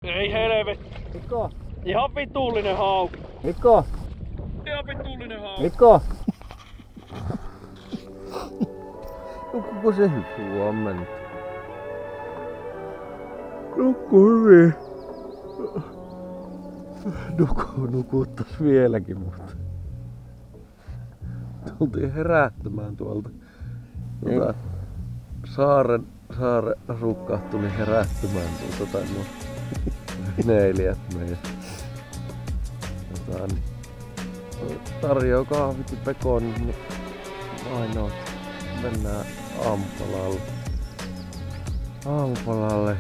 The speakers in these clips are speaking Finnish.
Ei helvetti. Mikko. Ihan vitullinen haukku. Mikko. Ihan vitullinen haukku. Mikko. Nukkuuko se huomenna? Nukkuu hyvin. Nukuttais vieläkin, mutta tultiin herättämään tuolta. Saaren asukkaat tuli herättämään tuolta tai veneilijät meidän. Tarjoaa kahvit ja pekonit, niin ainoa mennään aamupalalle.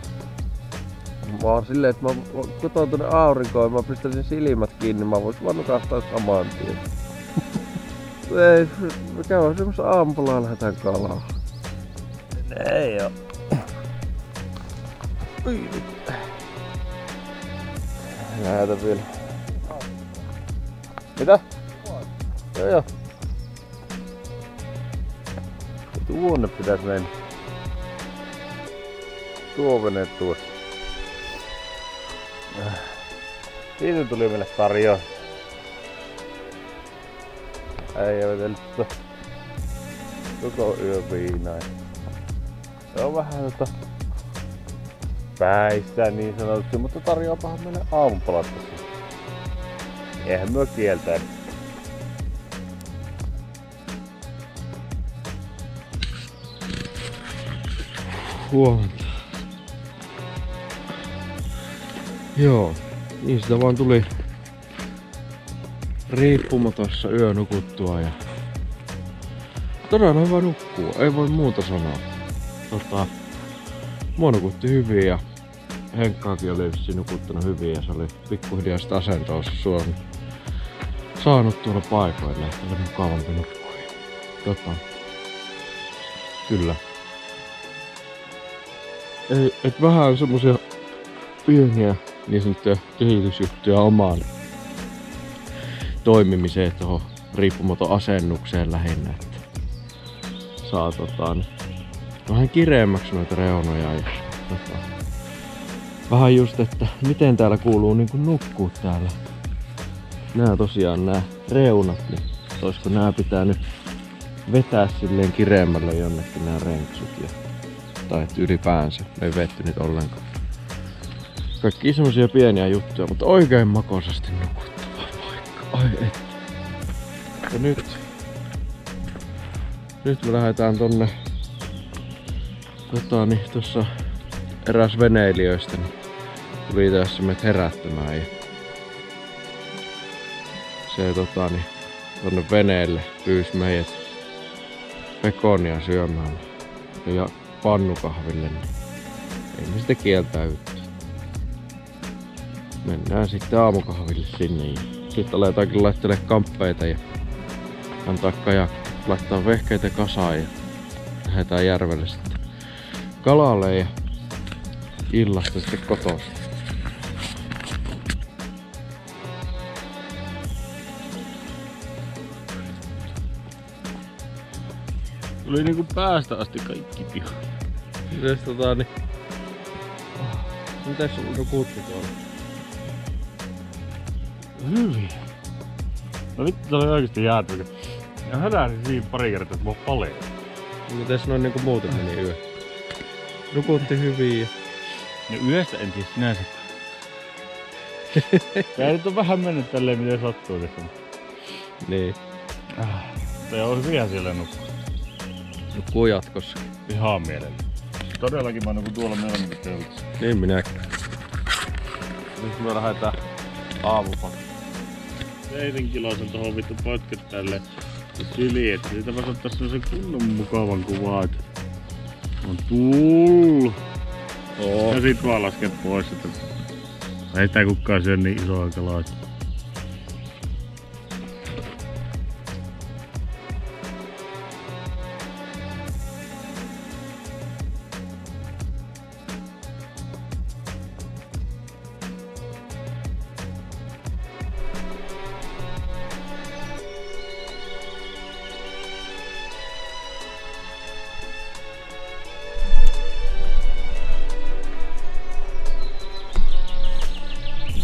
Mä oon silleen, että mä kotoon tuonne aurinkoon, mä pistäisin silmät kiinni, mä vois vaan nukahtaa saman tien. Ei, me käydään semmosessa aamupalaa, lähdetään kalaan. Ei oo. Lähetä vielä. Mitä? Joo. Tuonne pitäis mennä. Tuo vene tuossa. Siitä tuli meille tarjoa. Äijä vetellyt koko yö viinaa. Se on vähän päissä niin sanotusti, mutta tarjoapahan meille aamupalat tässä. Eihän myö kieltäen. Huomenta. Joo, niin sitä vaan tuli riippumatonsa yö nukuttua ja todella hyvä nukkua, ei voi muuta sanoa. Mua nukutti hyvin ja Henkkaakin oli vissiin nukuttanut hyvin ja se oli pikkuhiljaa sitä asentoa saanut tuolla paikoille, että oli mukavampi nukkua. Kyllä. Et vähän semmosia pieniä niin sanottuja kehitysjuttuja omaan toimimiseen tuohon riippumaton asennukseen lähinnä, että saa vähän kireemmäksi noita reunoja ja vähän just, että miten täällä kuuluu niinku nukkuu täällä. Nää tosiaan nää reunat, niin olisiko nää pitää nyt vetää silleen kireemmälle jonnekin nää renksut ja tai et ylipäänsä ei vetty nyt ollenkaan. Kaikki semmosia pieniä juttuja, mutta oikein makosasti nukuttava paikka. Ai et. Ja nyt me lähdetään tonne tossa eräs veneilijöistä niin tuli tässä meidät herättämään ja se tonne veneelle pyysi meidät pekonia syömään ja pannukahville, niin ei me sitä kieltäydy. Mennään sitten aamukahville sinne ja sitten aletaankin laittele kamppeita ja antaa kajak, laittaa vehkeitä kasaan ja lähdetään järvelle sitten kalalle ja illasta sitten kotoa. Tuli niinku päästä asti kaikki pihaan. Mites niin... Mites sulla nukuttu tuolla? Hyvin. No vittu, se oli oikeesti jäätävä. Ja hädäsin siinä pari kertaa, että mä oon paljon. Mites noin niinku muuten meni yö? Nukutti hyvin ja... No yöstä en tiedä sinänsä. Tää nyt on vähän mennyt tälleen miten sattuu tässä. Niin. Tai on hyviä siellä nukkua. Nukkuu jatkossakin. Ihan mielellä. Todellakin mä nukun tuolla mielellä tölkissä. Niin minäkin. Nyt me lähdetään aamupalalle. 7 kiloisen tohon vittu potket tälle syliin, että siitä voisi ottaa sellaisen kunnon mukavan kuvan, että on tullut. Ja sit vaan lasket pois, että ei sitä kukaan syö niin isoa kalaa.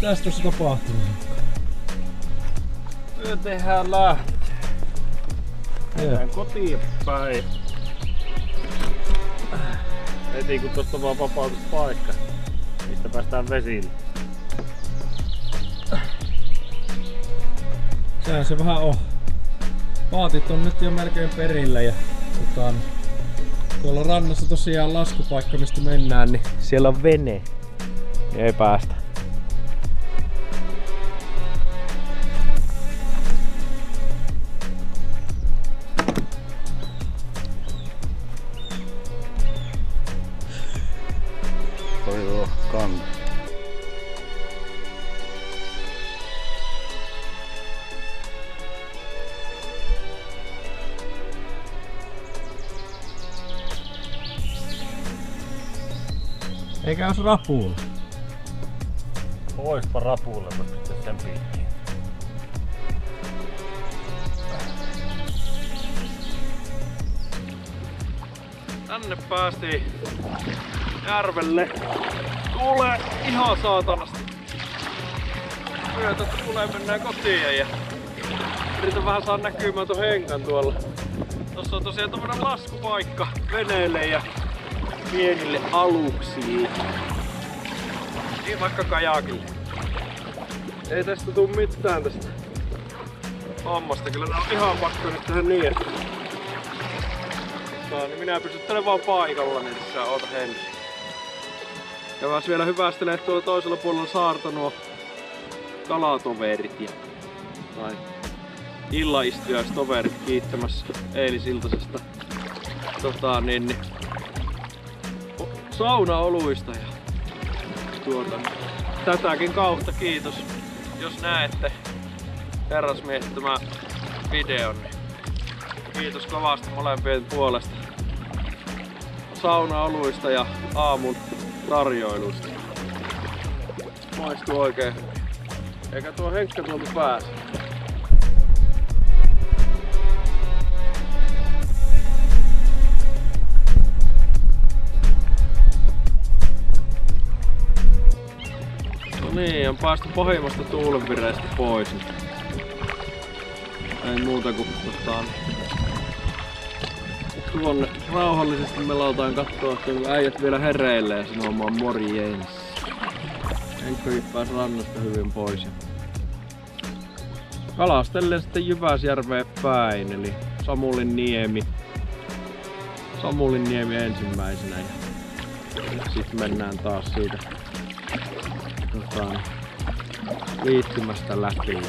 Mitäs tuossa tapahtuu? Me tehdään lähtö. Mennään kotiin päin. Heti kun tosta vaan vapautus paikka, mistä päästään vesille. Sehän se vähän on. Paatit on nyt jo melkein perillä ja tuolla rannassa tosiaan laskupaikka mistä mennään, niin siellä on vene. Niin ei päästä. Toi on kanta. Eikä jos rapuulla. Oispa rapuulla, kun sitten sen piikkiin. Tänne päästiin järvelle. Tuulee ihan saatanasti. Myötä tuulee, mennään kotiin ja yritän vähän saada näkymään tuon henkan tuolla. Tossa on tosiaan tommonen laskupaikka veneille ja pienille aluksille. Niin vaikka kajakille. Ei tästä tuu mitään tästä hommasta. Kyllä tää on ihan pakko nyt tehdä niin, että niin minä pysyttelen vaan paikalla, niin sä oot Henri. Ja mä vielä hyvästelee tuolla toisella puolella saarta nuo kalatoverit ja illaistujastoverit kiittämässä eilisiltasesta saunaoluista ja tätäkin kautta kiitos, jos näette herrasmiehet tämän videon, niin kiitos kovasti molempien puolesta saunaoluista ja aamun tarjoilusta. Maistuu oikein hyvin. Eikä tuo Henkka tuolta pääse. No niin, on päästy pahimmasta tuulenvireistä pois. Ei muuta kuin tuonne rauhallisesti melataan katsoa, että äijät vielä hereille ja sanomaan morjens. Henkkakin pääsi rannasta hyvin pois. Kalastellen sitten Jyväsjärveen päin, eli Samulinniemi ensimmäisenä. Ja sitten mennään taas siitä liittymästä läpi.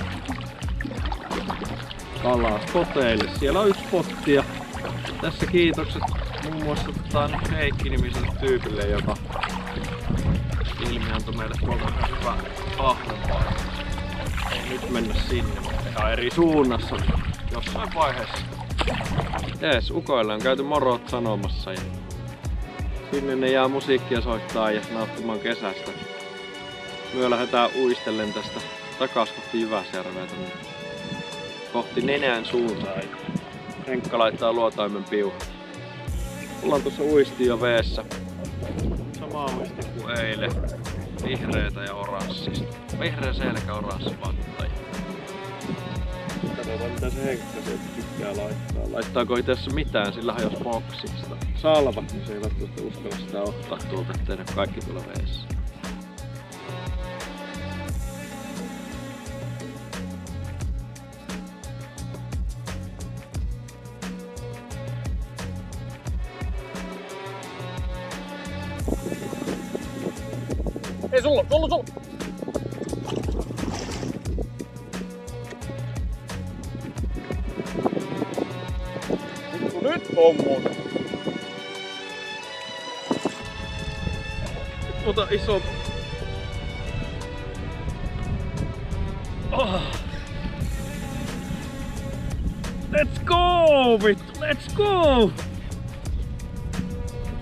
Kalaspoteille. Siellä on yksi potti ja tässä kiitokset muun muassa Heikki-nimiselle tyypille, joka ilmiantoi meille tuolta hyvää ahvenpaa. Ei nyt mennä sinne, mutta ihan eri suunnassa jossain vaiheessa. Jees, ukoille on käyty morot sanomassa ja sinne ne jää musiikkia soittaa ja nauttimaan kesästä. Myö lähdetään uistellen tästä takas kohti Jyväsjärveä tonne kohti nenän suuntaan. Henkka laittaa luotaimen piuhan. Ollaan tuossa uistiin jo veessä. Sama uisti kuin eilen. Vihreetä ja oranssista. Vihreä selkä, oranssi vatta. Katsotaan mitä se Henkka sieltä tykkää laittaa. Laittaako itse mitään, sillä hajosi boksista. Salvat, niin se ei välttämättä uskalla sitä ottaa tuolta, ettei ne kaikki tulla veessä. Ei sulla! Nyt on muuta. Ota iso. Oh. Let's go, vittu! Let's go!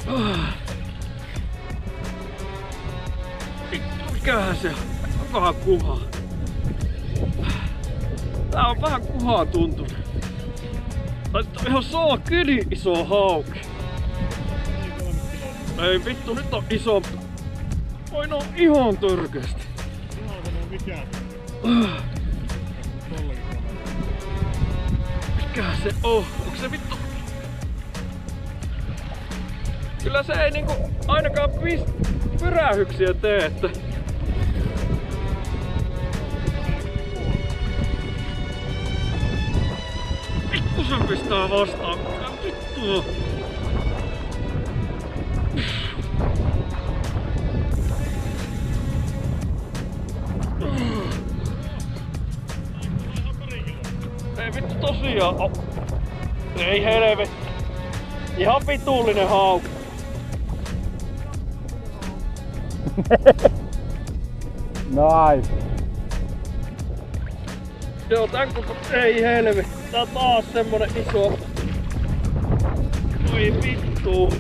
Oh. Mikähän se on? Vähän kuhaa. Tää on vähän kuhaa tuntunut. Tai sit on ihan saakeli iso hauki. Ei vittu, nyt on iso. Oi no ihan törkeästi. Mikä se on? Mikä se on? Onko se vittu? Kyllä se ei niinku ainakaan pyrähyksiä tee, että... Pikkusen pistää vastaan. Mitä vittua? Ei vittu tosiaan oo. Ei helvetti. Ihan vitullinen haukku. Nice. Joo, tän koko... Ei helvetti. Tää on taas semmonen iso. Oi vittu.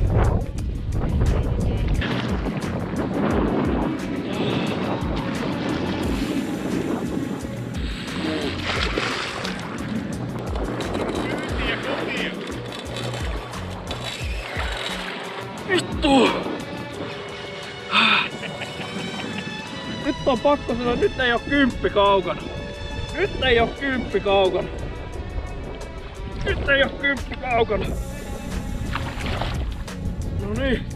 Vittu! Nyt on pakko sanoa, nyt ei oo 10 kaukana. Nyt ei oo 10 kaukana. Nyt ei oo 10 kaukana. Noniin.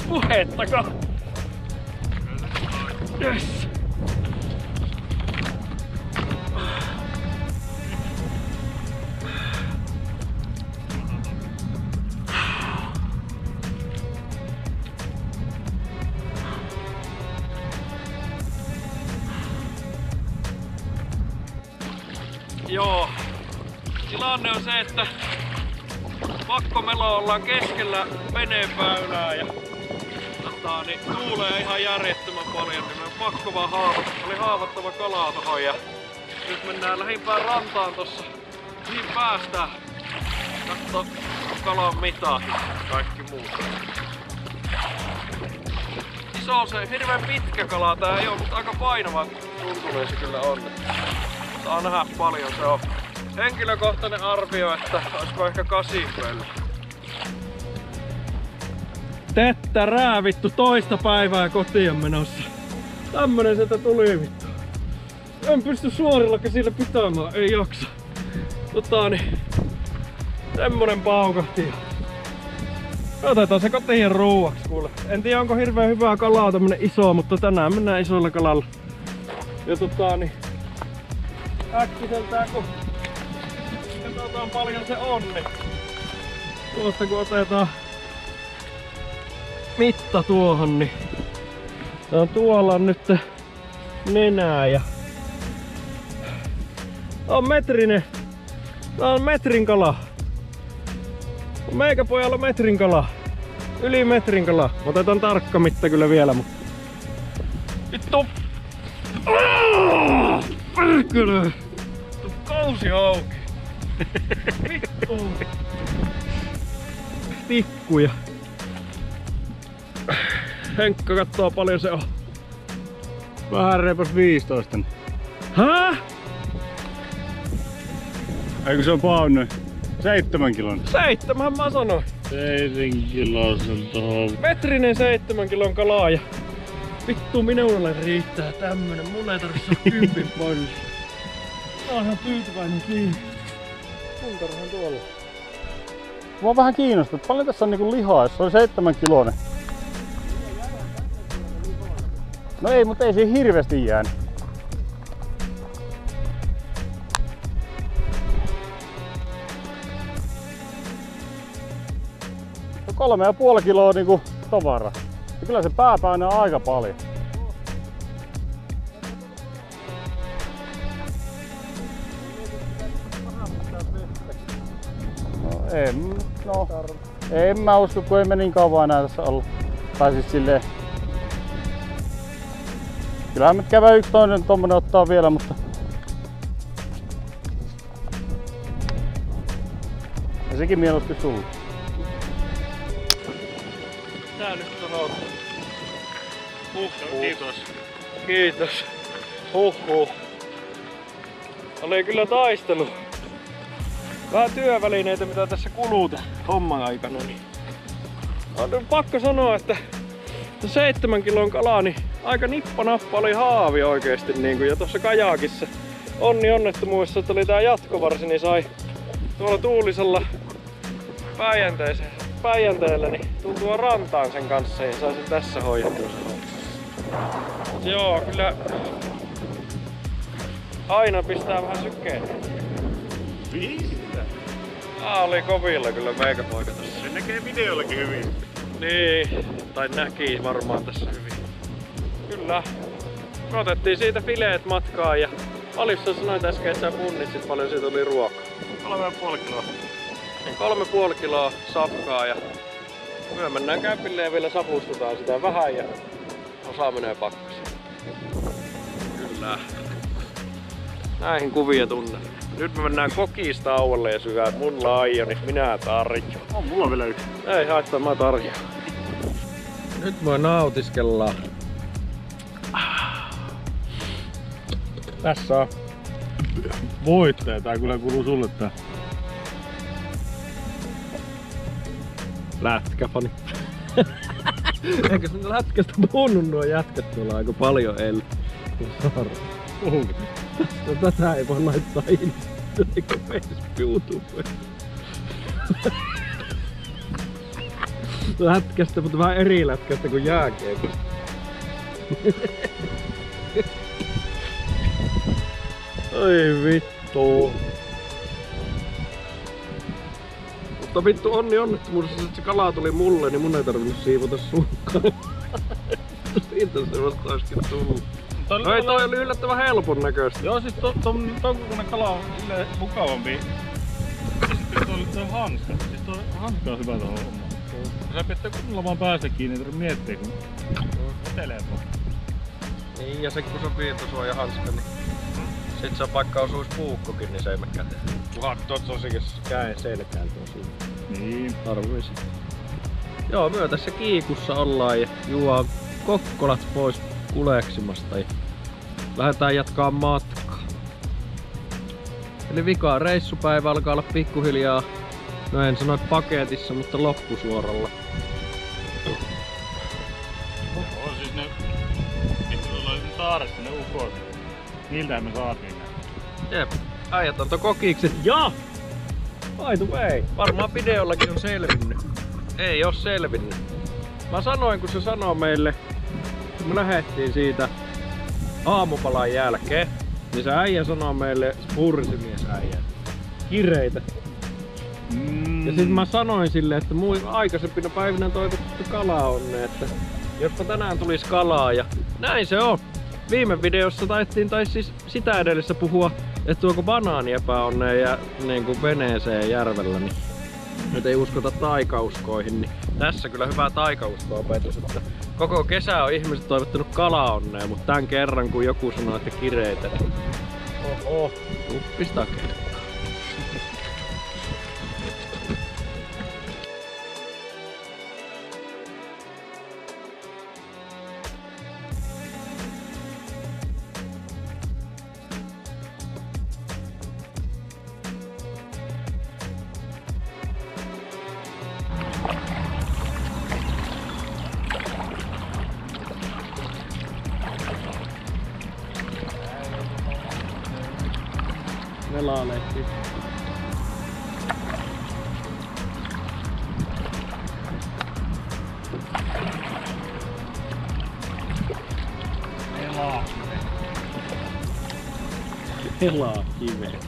Puhettakaan. Yes. Joo. Tilanne on se, että pakkomelo ollaan keskellä veneenväylää ja niin tuulee ihan järjettömän paljon, niin on pakko vaan oli haavattava kalaa tohon ja nyt mennään lähimpään rantaan tossa, mihin päästään. Katso kalan mitat ja kaikki muut. Iso se, hirveän pitkä kala tää ei oo, mutta aika painava tuntuneen se kyllä on. Saa nähdä paljon se on. Henkilökohtainen arvio, että olisiko ehkä 8 pöllä. Tettä vittu, toista päivää kotiin menossa. Tämmönen sieltä tuli vittu. En pysty suorilla käsillä pitämään, ei jaksa. Niin semmonen paukahti. Otetaan se kotiin ruuaksi kuule. En tiedä onko hirveän hyvää kalaa tämmönen iso, mutta tänään mennään isolla kalalla. Ja niin äkkiseltään kun katsotaan paljon se on, niin tuosta kun otetaan mitta tuohon, niin tää on tuolla nyt nenää ja tää on metrinen. Tää on metrin kala. Meikäpojalla metrin kala. Yli metrin kala. Otetaan tarkka mitta kyllä vielä, mutta vittu! Perkele! Kausi auki! Vittu! Tikkuja. Henkka kattoo paljon se on. Vähän reipas 15. Hää? Eikö se on paunne? 7 kilon. 7 mä sanoin. 7 kilosen tohon. Metrinen 7 kilon kalaa ja vittu minulle riittää tämmönen. Mun ei tarvitse 10 polli. Mä oon ihan tyytyväinen siihen. Puntarhan tuolla. Mä oon vähän kiinnostunut. Paljon tässä on niinku lihaa, jos se on 7 kilonen. No ei, mutta ei siihen hirveästi jäänyt. No 3,5 kiloa niinku tavaraa. Ja kyllä se pää painaa aika paljon. En mä usko, kun ei me niin kauan enää tässä ollut. Tai siis silleen. Kyllähän nyt käydään yksi toinen tommonen ottaa vielä, mutta ja sekin mieluusti sulle. Tää nyt tohon. Kiitos. Kiitos. Oli kyllä taistelu. vähän työvälineitä mitä tässä kuluu homman aikana. Niin on pakko sanoa, että 7 kilon kalaa, niin aika nippanappa oli haavi oikeesti niinku. Ja tuossa kajakissa onnettomuudessa, että oli tää jatkovarsi, niin sai tuolla tuulisella Päijänteellä niin tuntua rantaan sen kanssa ja sai sen tässä hoidettua. Joo, kyllä aina pistää vähän sykkeitä. Pistä? Oli kovilla kyllä meikäpoika tossa. Se näkee videollakin hyvin. Niin, tai näki varmaan tässä hyvin. Kyllä. Me otettiin siitä fileet matkaan ja Alissa sanoit äsken, että sä punnitsit paljon siitä oli ruokaa. 3,5 kiloa. 3,5 kiloa safkaa ja me mennään kämpille ja vielä sapustetaan sitä vähän ja osa menee pakkaseen. Kyllä. Näihin kuvia tunnen. Nyt me mennään kokistauolle ja syödään mun laajoni. Minä tarjoan. On mulla vielä yksi. Ei haittaa, mä tarjoan. Nyt voi nautiskella. Tässä on voittaja. Tää kyllä kuuluu sulle tää. Lätkäfani. Eikö sinne lätkästä puhunut nuo jätkät tuolla aika paljon eilen? Puhunko? Tätä ei voi laittaa Insta eikä YouTubeen. Lätkästä, mutta vähän eri lätkästä kuin jääkiekosta. Ai vittu. Mutta vittu onnettomuudessa, että se kala tuli mulle, niin mun ei tarvinnut siivota sunkaan. Siitä se vasta olisikin tullut. Ei, toi oli yllättävän helpon näköistä. Joo, siis ton kokoinen kala on mukavampi. Sitten toi hanska. Siis toi hanska on hyvä tohon hommaan. Sä pitää kunnolla vaan päästä kiinni, ei tarvitse miettiä kun vetelee tuolla. Niin, ja se kun se on viitosuoja hanska, niin sit se vaikka osuis puukkokin, niin se ei mene käteen. Kunhan tuot tosikin käen selkään tuossa. Niin. Tarvisi. Joo, myö tässä kiikussa ollaan ja juo kokkolat pois kuleksimasta ja lähdetään jatkaa matkaa. Eli vika reissupäivä alkaa olla pikkuhiljaa, no en sano paketissa, mutta loppusuoralla. On siis ne, itse ollaan saaressa ne ukot. Niiltähän me saatiin nää. Jep, äijät antoi kokikset ja by the way, varmaan videollakin on selvinnyt. Ei oo selvinnyt. Mä sanoin kun se sanoi meille, kun me lähdettiin siitä aamupalan jälkeen, niin se äijä sanoi meille, pursimies äijä, kireitä. Ja sit mä sanoin sille, että aikaisempina päivinä toivottu kalaa onne, että jospa tänään tulis kalaa ja näin se on. Viime videossa taittiin tai siis sitä edellisessä puhua, että tuoko banaani epäonneen ja niin veneeseen järvellä, niin nyt ei uskota taikauskoihin, niin tässä kyllä hyvä taikausko-opetus, että koko kesä on ihmiset toivottanut kalaonnea, mutta tän kerran kun joku sanoo, että kireitä, niin oho, uppis takeet. Velaalehti. Pelaa kiveen.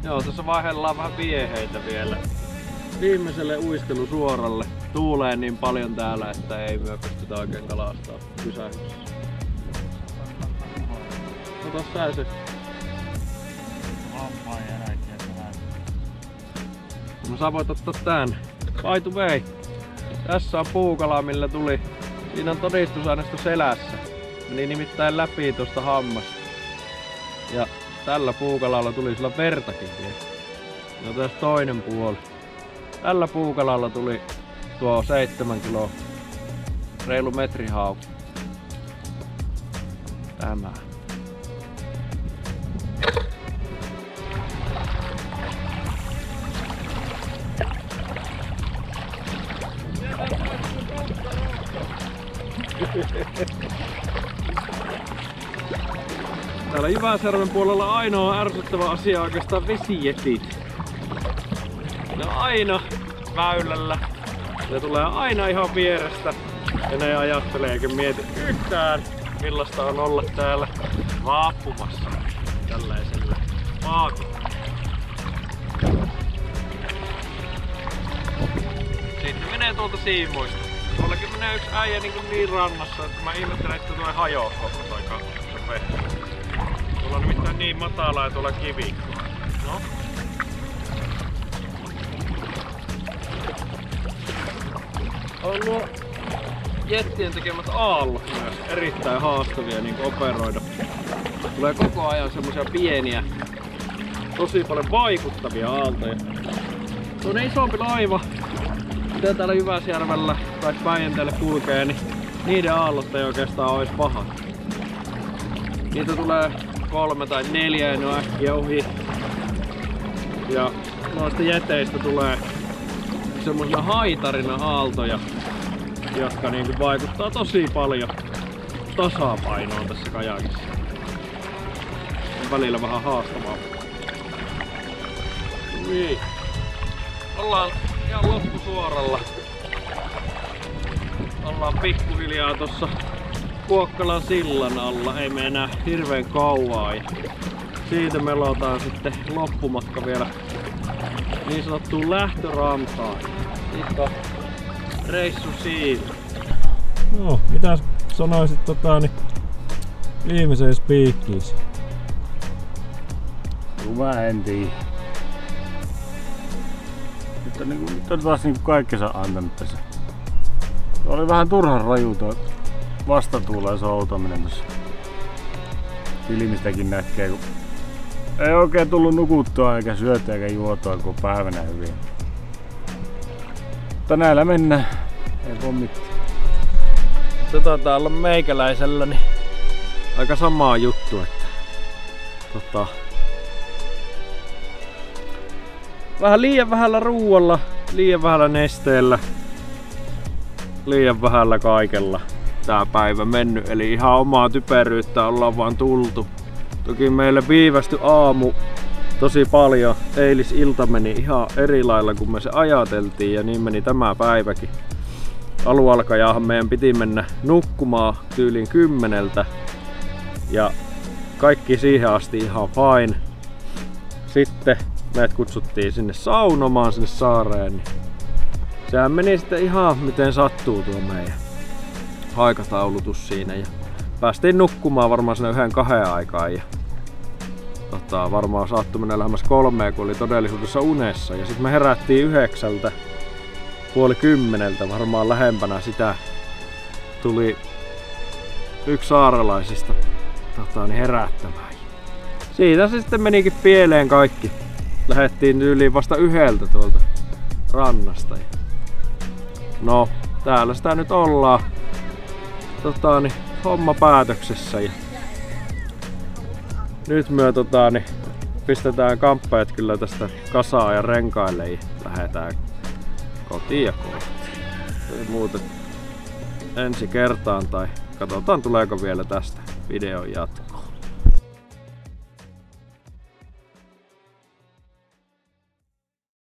Joo, tässä vaihdellaan vähän vieheitä vielä. Viimeiselle uistelusuoralle. Tuulee niin paljon täällä, että ei myö pysty sitä oikein kalastaa pysähdyksessä. Ota sä se. No sä voit ottaa tän. By the way. Tässä on puukala, millä tuli. Siinä on todistusaineisto selässä. Meni nimittäin läpi tuosta hammasta. Ja tällä puukalalla tuli sillä vertakin vielä. Ja tässä toinen puoli. Tällä puukalalla tuli tuo 7 kiloa. Reilu metri hauki. Tämä. Täällä Jyväsjärven puolella ainoa ärsyttävä asia oikeastaan vesijetit. Ne on aina väylällä. Ne tulee aina ihan vierestä. Ja ne ajattelee eikä mieti yhtään millaista on olla täällä vaapumassa tällaisella maakolla. Sitten menee tuolta siimuista. Tuollakin menee yksi äijä niin rannassa, että mä ihmettelen, että tuo hajoaa koko toi se vehti. Tuolla on nimittäin niin matala ja tuolla kivikko. No. On nuo jettien tekemät aallot myös erittäin haastavia niin operoida. Tulee koko ajan semmosia pieniä, tosi paljon vaikuttavia aaltoja. Tuonne isompi laiva, mitä täällä Jyväsjärvellä tai Päijänteellä kulkee, niin niiden aallot ei oikeastaan ois pahat. Niitä tulee 3 tai 4 ja ne on äkkiä ohi. Ja noista jeteistä tulee semmosia haitarina aaltoja, jotka niinku vaikuttaa tosi paljon tasapainoon tässä kajakissa. On välillä vähän haastavaa. Niin. Ollaan ihan loppusuoralla. Ollaan pikkuhiljaa tossa Kuokkalan sillan alla. Ei me enää hirveen kauaa. Ja siitä melotaan sitten loppumatka vielä niin sanottuun lähtörantaan. Nyt on reissu siinä. No, mitäs sanoisit viimeiseen spiikkiisi? Mä en tiedä. Nyt on taas kaikkensa antanut tässä. Oli vähän turhan raju tuo vastatuuleen soutaminen tossa. Filmistäkin näkee, kun ei oikein tullut nukuttua eikä syötyä eikä juotua koko päivänä hyvin. Mutta näillä mennään. Ei voi mitään. Se taitaa olla meikäläisellä niin aika samaa juttu, että vähän liian vähällä ruualla, liian vähällä nesteellä, liian vähällä kaikella tää päivä mennyt, eli ihan omaa typeryyttä ollaan vaan tultu. Toki meille viivästy aamu tosi paljon, eilisilta meni ihan eri lailla kuin me se ajateltiin ja niin meni tämä päiväkin. Alualkajahan meidän piti mennä nukkumaan tyyliin 10 ja kaikki siihen asti ihan fine. Sitten meidät kutsuttiin sinne saunomaan sinne saareen, niin sehän meni sitten ihan miten sattuu tuo meidän aikataulutus siinä ja päästiin nukkumaan varmaan sinne 1-2 aikaan ja varmaan saattoi mennä lähemmäs 3, kun oli todellisuudessa unessa ja sitten me herättiin 9, puoli 10, varmaan lähempänä sitä tuli yksi saarelaisista herättämään. Siitä se sitten menikin pieleen kaikki. Lähettiin yli vasta 1 tuolta rannasta. No, täällä sitä nyt ollaan. Homma päätöksessä. Ja nyt me pistetään kamppeet kyllä tästä kasaan ja renkaille ja lähdetään kotiin ja kohti. Ei muuta ensi kertaan tai katsotaan tuleeko vielä tästä videon jatko.